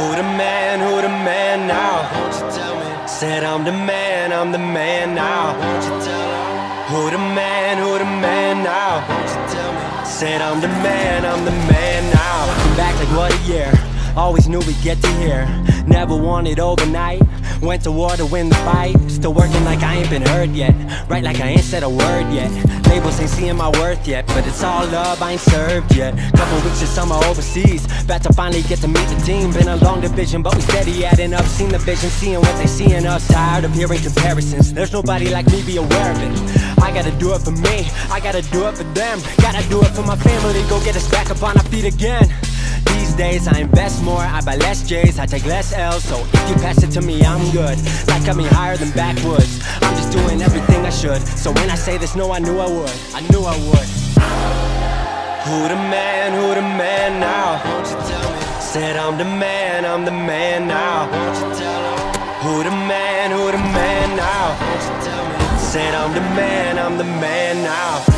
Who the man now? Won't you tell me? Said I'm the man now. Won't you tell her? Who the man now? Won't you tell me? Said I'm the man now. Looking back like what a year. Always knew we'd get to here. Never wanted overnight. Went to war to win the fight. Still working like I ain't been heard yet. Right like I ain't said a word yet. Labels ain't seeing my worth yet, but it's all love, I ain't served yet. Couple weeks of summer overseas, about to finally get to meet the team. Been a long division, but we steady adding up. Seen the vision, seeing what they see in us. Tired of hearing comparisons. There's nobody like me, be aware of it. I gotta do it for me, I gotta do it for them. Gotta do it for my family, go get us back up on our feet again. These days I invest more, I buy less J's, I take less L's. So if you pass it to me, I'm good. Like got me higher than backwoods. I'm just doing everything I should. So when I say this, no, I knew I would. I knew I would. Who the man now? Won't you tell me? Said I'm the man now. Won't you tell her? Who the man now? Won't you tell me? Said I'm the man now.